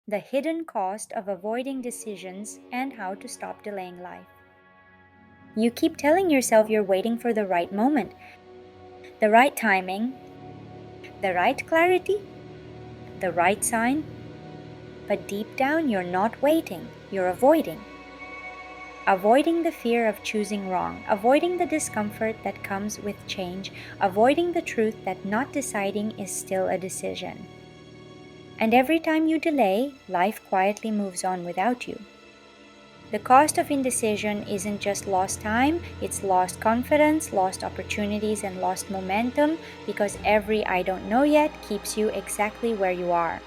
the hidden cost of avoiding decisions, and how to stop delaying life. You keep telling yourself you're waiting for the right moment, the right timing, the right clarity, the right sign, but deep down you're not waiting, you're avoiding. Avoiding the fear of choosing wrong, avoiding the discomfort that comes with change, avoiding the truth that not deciding is still a decision. And every time you delay, life quietly moves on without you. The cost of indecision isn't just lost time, it's lost confidence, lost opportunities, and lost momentum, because every I don't know yet keeps you exactly where you are.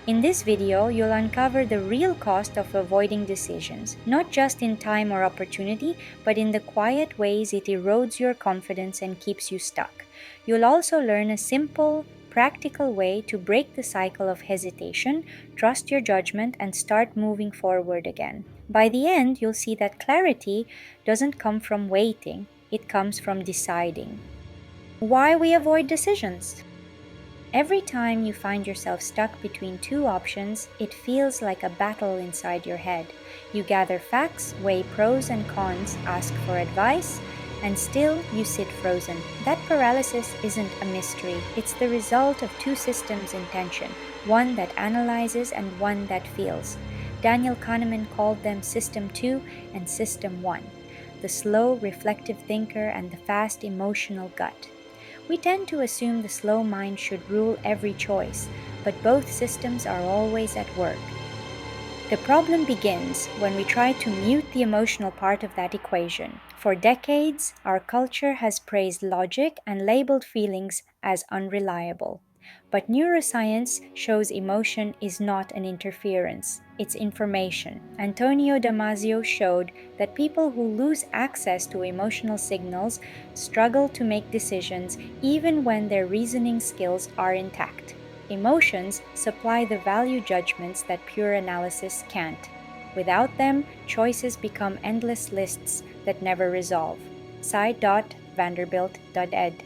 In this video, you'll uncover the real cost of avoiding decisions, not just in time or opportunity, but in the quiet ways it erodes your confidence and keeps you stuck. You'll also learn a simple, practical way to break the cycle of hesitation, trust your judgment, and start moving forward again. By the end, you'll see that clarity doesn't come from waiting, it comes from deciding. Why we avoid decisions? Every time you find yourself stuck between two options, it feels like a battle inside your head. You gather facts, weigh pros and cons, ask for advice, and still you sit frozen. That paralysis isn't a mystery, it's the result of two systems in tension, one that analyzes and one that feels. Daniel Kahneman called them System 2 and System 1, the slow, reflective thinker and the fast, emotional gut. We tend to assume the slow mind should rule every choice, but both systems are always at work. The problem begins when we try to mute the emotional part of that equation. For decades, our culture has praised logic and labeled feelings as unreliable. But neuroscience shows emotion is not an interference, it's information. Antonio Damasio showed that people who lose access to emotional signals struggle to make decisions even when their reasoning skills are intact. Emotions supply the value judgments that pure analysis can't. Without them, choices become endless lists that never resolve. Vanderbilt.ed.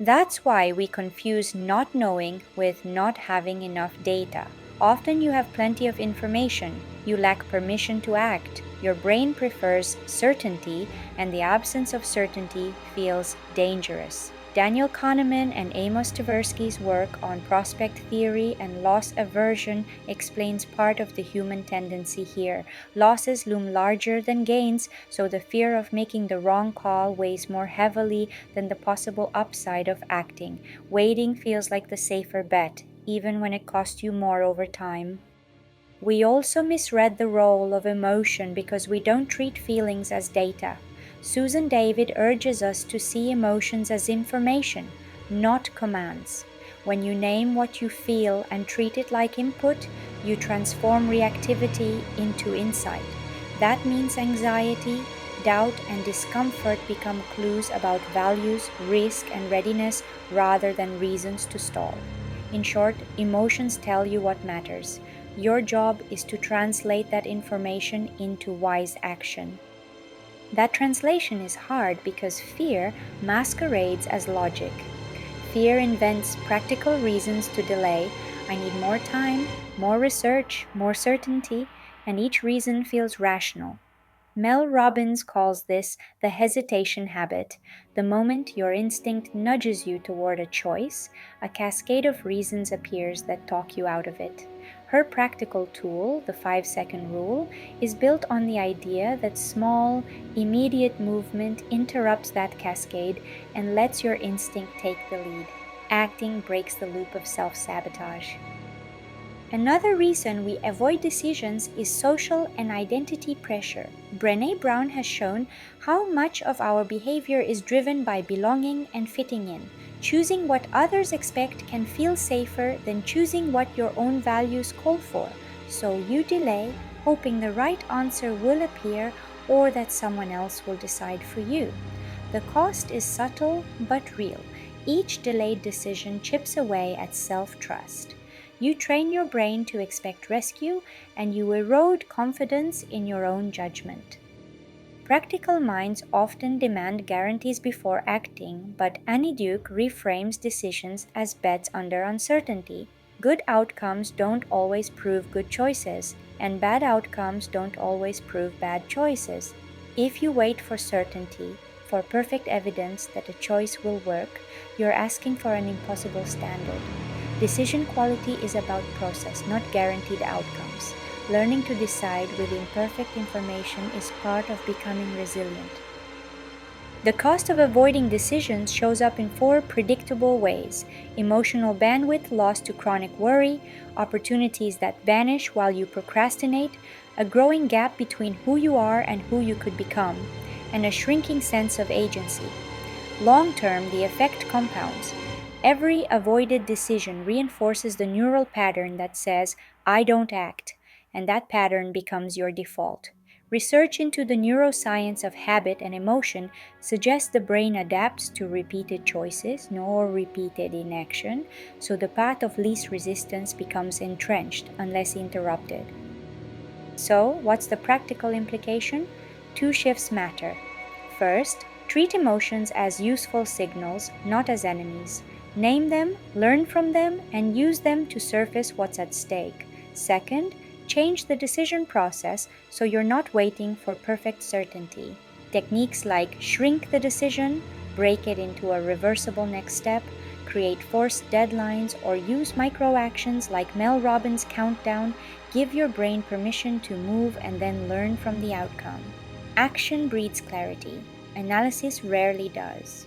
That's why we confuse not knowing with not having enough data. Often you have plenty of information, you lack permission to act. Your brain prefers certainty, and the absence of certainty feels dangerous. Daniel Kahneman and Amos Tversky's work on prospect theory and loss aversion explains part of the human tendency here. Losses loom larger than gains, so the fear of making the wrong call weighs more heavily than the possible upside of acting. Waiting feels like the safer bet, even when it costs you more over time. We also misread the role of emotion because we don't treat feelings as data. Susan David urges us to see emotions as information, not commands. When you name what you feel and treat it like input, you transform reactivity into insight. That means anxiety, doubt, and discomfort become clues about values, risk, and readiness rather than reasons to stall. In short, emotions tell you what matters. Your job is to translate that information into wise action. That translation is hard because fear masquerades as logic. Fear invents practical reasons to delay. I need more time, more research, more certainty, and each reason feels rational. Mel Robbins calls this the hesitation habit. The moment your instinct nudges you toward a choice, a cascade of reasons appears that talk you out of it. Her practical tool, the 5-second rule, is built on the idea that small, immediate movement interrupts that cascade and lets your instinct take the lead. Acting breaks the loop of self-sabotage. Another reason we avoid decisions is social and identity pressure. Brené Brown has shown how much of our behavior is driven by belonging and fitting in. Choosing what others expect can feel safer than choosing what your own values call for. So you delay, hoping the right answer will appear or that someone else will decide for you. The cost is subtle but real. Each delayed decision chips away at self-trust. You train your brain to expect rescue, and you erode confidence in your own judgment. Practical minds often demand guarantees before acting, but Annie Duke reframes decisions as bets under uncertainty. Good outcomes don't always prove good choices, and bad outcomes don't always prove bad choices. If you wait for certainty, for perfect evidence that a choice will work, you're asking for an impossible standard. Decision quality is about process, not guaranteed outcomes. Learning to decide with imperfect information is part of becoming resilient. The cost of avoiding decisions shows up in four predictable ways: emotional bandwidth lost to chronic worry, opportunities that vanish while you procrastinate, a growing gap between who you are and who you could become, and a shrinking sense of agency. Long term, the effect compounds. Every avoided decision reinforces the neural pattern that says, I don't act, and that pattern becomes your default. Research into the neuroscience of habit and emotion suggests the brain adapts to repeated choices nor repeated inaction, so the path of least resistance becomes entrenched unless interrupted. So, what's the practical implication? Two shifts matter. First, treat emotions as useful signals, not as enemies. Name them, learn from them, and use them to surface what's at stake. Second, change the decision process so you're not waiting for perfect certainty. Techniques like shrink the decision, break it into a reversible next step, create forced deadlines, or use micro actions like Mel Robbins' countdown give your brain permission to move and then learn from the outcome. Action breeds clarity. Analysis rarely does.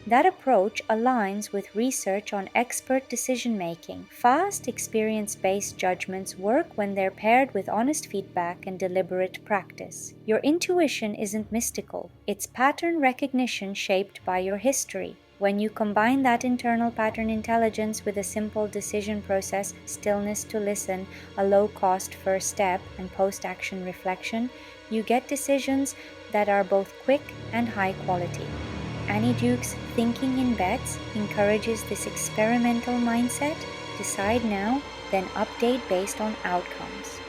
That approach aligns with research on expert decision making. Fast, experience based judgments work when they're paired with honest feedback and deliberate practice. Your intuition isn't mystical, it's pattern recognition shaped by your history. When you combine that internal pattern intelligence with a simple decision process, stillness to listen, a low cost first step, and post action reflection, you get decisions that are both quick and high quality. Annie Duke's Thinking in Bets encourages this experimental mindset: decide now, then update based on outcomes.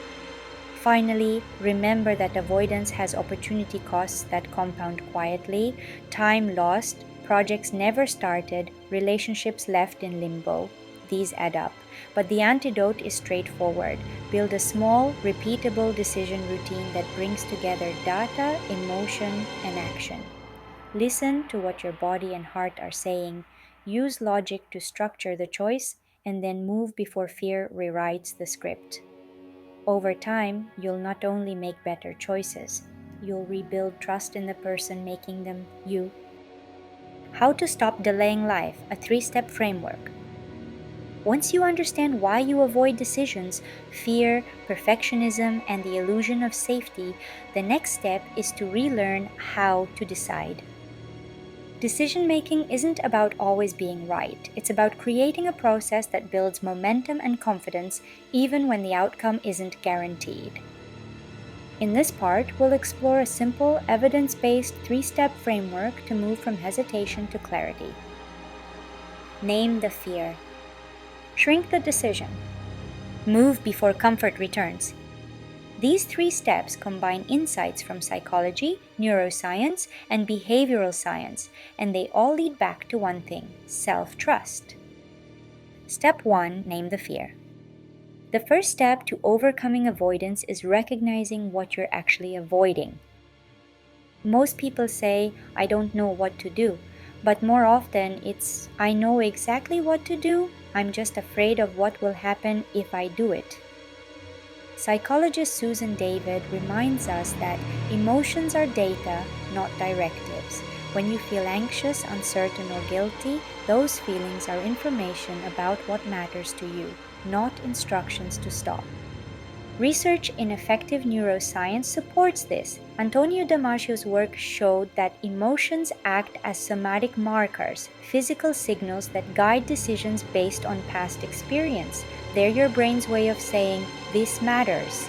Finally, remember that avoidance has opportunity costs that compound quietly: time lost, projects never started, relationships left in limbo. These add up. But the antidote is straightforward. Build a small, repeatable decision routine that brings together data, emotion, and action. Listen to what your body and heart are saying. Use logic to structure the choice, and then move before fear rewrites the script. Over time, you'll not only make better choices, you'll rebuild trust in the person making them, you. How to stop delaying life, a 3-step framework. Once you understand why you avoid decisions, fear, perfectionism, and the illusion of safety, the next step is to relearn how to decide. Decision making isn't about always being right. It's about creating a process that builds momentum and confidence even when the outcome isn't guaranteed. In this part, we'll explore a simple, evidence-based 3-step framework to move from hesitation to clarity. Name the fear. Shrink the decision. Move before comfort returns. These 3 steps combine insights from psychology, neuroscience, and behavioral science, and they all lead back to one thing: self-trust. Step 1: name the fear. The first step to overcoming avoidance is recognizing what you're actually avoiding. Most people say, I don't know what to do, but more often it's, I know exactly what to do, I'm just afraid of what will happen if I do it. Psychologist Susan David reminds us that emotions are data, not directives. When you feel anxious, uncertain, or guilty, those feelings are information about what matters to you, not instructions to stop. Research in effective neuroscience supports this. Antonio Damasio's work showed that emotions act as somatic markers, physical signals that guide decisions based on past experience. They're your brain's way of saying, this matters.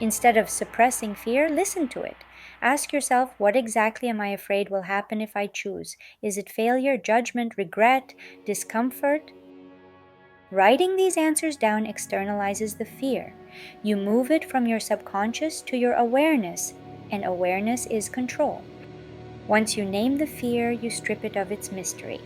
Instead of suppressing fear, listen to it. Ask yourself, what exactly am I afraid will happen if I choose? Is it failure, judgment, regret, discomfort? Writing these answers down externalizes the fear. You move it from your subconscious to your awareness, and awareness is control. Once you name the fear, you strip it of its mystery.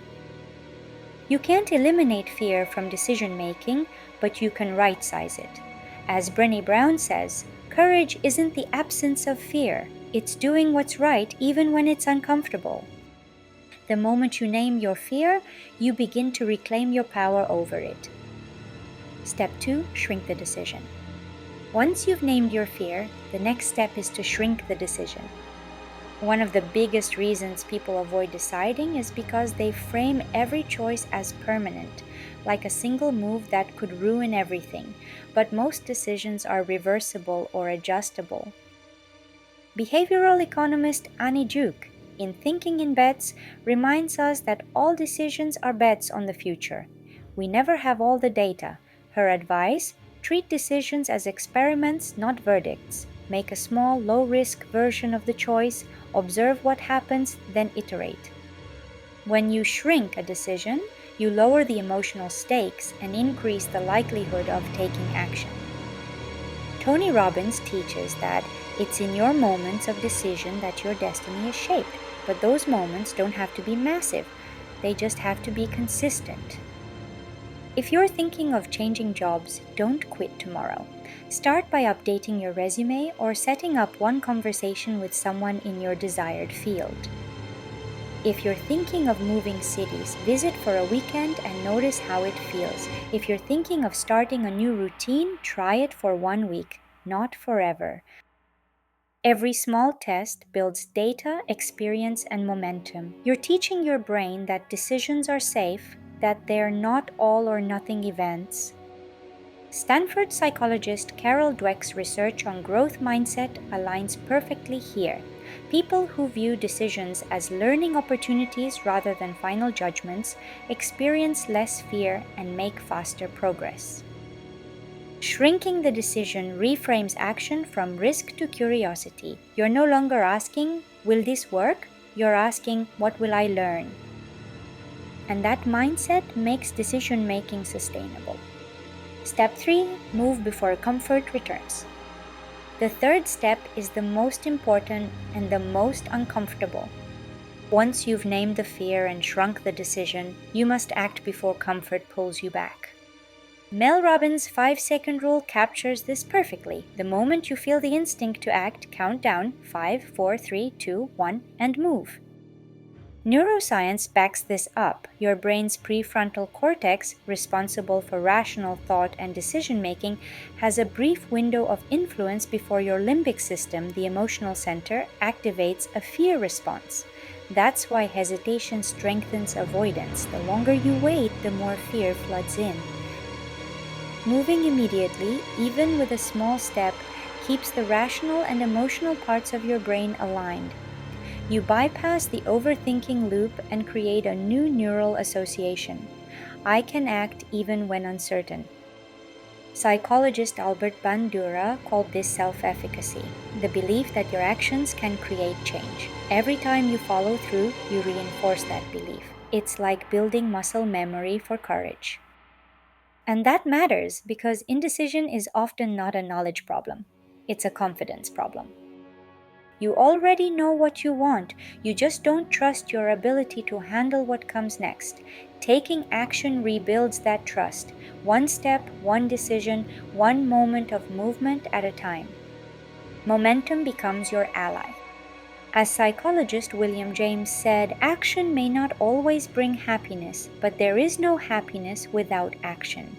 You can't eliminate fear from decision making, but you can right-size it. As Brené Brown says, courage isn't the absence of fear, it's doing what's right even when it's uncomfortable. The moment you name your fear, you begin to reclaim your power over it. Step 2, shrink the decision. Once you've named your fear, the next step is to shrink the decision. One of the biggest reasons people avoid deciding is because they frame every choice as permanent, like a single move that could ruin everything, but most decisions are reversible or adjustable. Behavioral economist Annie Duke, in Thinking in Bets, reminds us that all decisions are bets on the future. We never have all the data. Her advice: treat decisions as experiments, not verdicts. Make a small, low-risk version of the choice, observe what happens, then iterate. When you shrink a decision, you lower the emotional stakes and increase the likelihood of taking action. Tony Robbins teaches that it's in your moments of decision that your destiny is shaped, but those moments don't have to be massive. They just have to be consistent. If you're thinking of changing jobs, don't quit tomorrow. Start by updating your resume or setting up one conversation with someone in your desired field. If you're thinking of moving cities, visit for a weekend and notice how it feels. If you're thinking of starting a new routine, try it for 1 week, not forever. Every small test builds data, experience, and momentum. You're teaching your brain that decisions are safe, that they're not all or nothing events. Stanford psychologist Carol Dweck's research on growth mindset aligns perfectly here. People who view decisions as learning opportunities rather than final judgments experience less fear and make faster progress. Shrinking the decision reframes action from risk to curiosity. You're no longer asking, "Will this work?" You're asking, "What will I learn?" And that mindset makes decision-making sustainable. Step 3, move before comfort returns. The third step is the most important and the most uncomfortable. Once you've named the fear and shrunk the decision, you must act before comfort pulls you back. Mel Robbins' 5-second rule captures this perfectly. The moment you feel the instinct to act, count down 5, 4, 3, 2, 1, and move. Neuroscience backs this up. Your brain's prefrontal cortex, responsible for rational thought and decision-making, has a brief window of influence before your limbic system, the emotional center, activates a fear response. That's why hesitation strengthens avoidance. The longer you wait, the more fear floods in. Moving immediately, even with a small step, keeps the rational and emotional parts of your brain aligned. You bypass the overthinking loop and create a new neural association. I can act even when uncertain. Psychologist Albert Bandura called this self-efficacy, the belief that your actions can create change. Every time you follow through, you reinforce that belief. It's like building muscle memory for courage. And that matters because indecision is often not a knowledge problem. It's a confidence problem. You already know what you want, you just don't trust your ability to handle what comes next. Taking action rebuilds that trust, one step, one decision, one moment of movement at a time. Momentum becomes your ally. As psychologist William James said, action may not always bring happiness, but there is no happiness without action.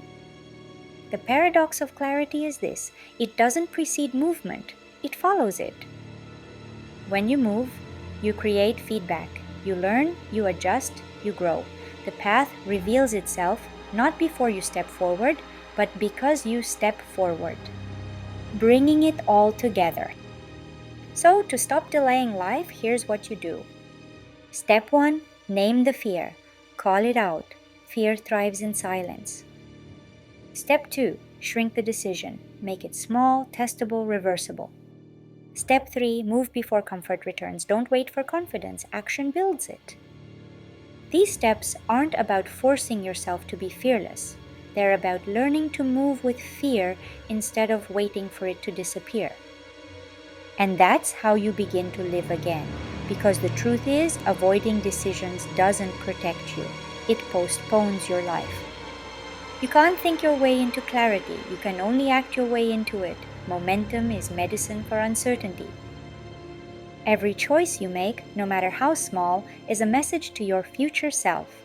The paradox of clarity is this: it doesn't precede movement, it follows it. When you move, you create feedback. You learn, you adjust, you grow. The path reveals itself not before you step forward, but because you step forward. Bringing it all together. So, to stop delaying life, here's what you do. Step 1, name the fear. Call it out. Fear thrives in silence. Step 2, shrink the decision. Make it small, testable, reversible. Step 3, move before comfort returns. Don't wait for confidence. Action builds it. These steps aren't about forcing yourself to be fearless. They're about learning to move with fear instead of waiting for it to disappear. And that's how you begin to live again. Because the truth is, avoiding decisions doesn't protect you. it postpones your life. You can't think your way into clarity, you can only act your way into it. Momentum is medicine for uncertainty. Every choice you make, no matter how small, is a message to your future self.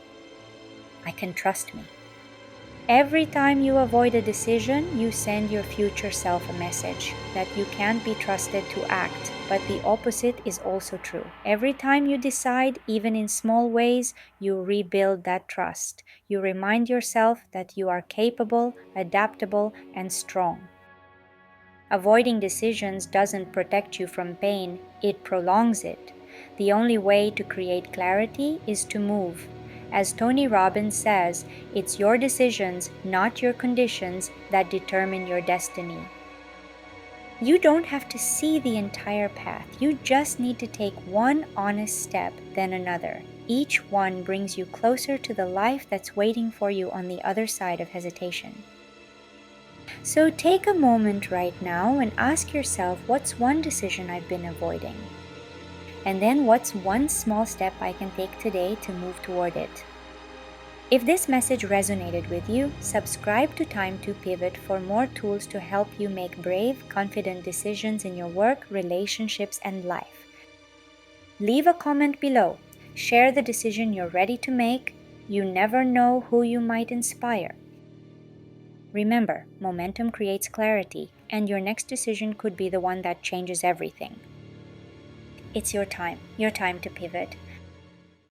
I can trust me. Every time you avoid a decision, you send your future self a message that you can't be trusted to act, but the opposite is also true. Every time you decide, even in small ways, you rebuild that trust. You remind yourself that you are capable, adaptable, and strong. Avoiding decisions doesn't protect you from pain, it prolongs it. The only way to create clarity is to move. As Tony Robbins says, it's your decisions, not your conditions, that determine your destiny. You don't have to see the entire path. You just need to take one honest step, then another. Each one brings you closer to the life that's waiting for you on the other side of hesitation. So take a moment right now and ask yourself, what's one decision I've been avoiding? And then what's one small step I can take today to move toward it? If this message resonated with you, subscribe to Time to Pivot for more tools to help you make brave, confident decisions in your work, relationships, and life. Leave a comment below. Share the decision you're ready to make. You never know who you might inspire. Remember, momentum creates clarity, and your next decision could be the one that changes everything. It's your time to pivot.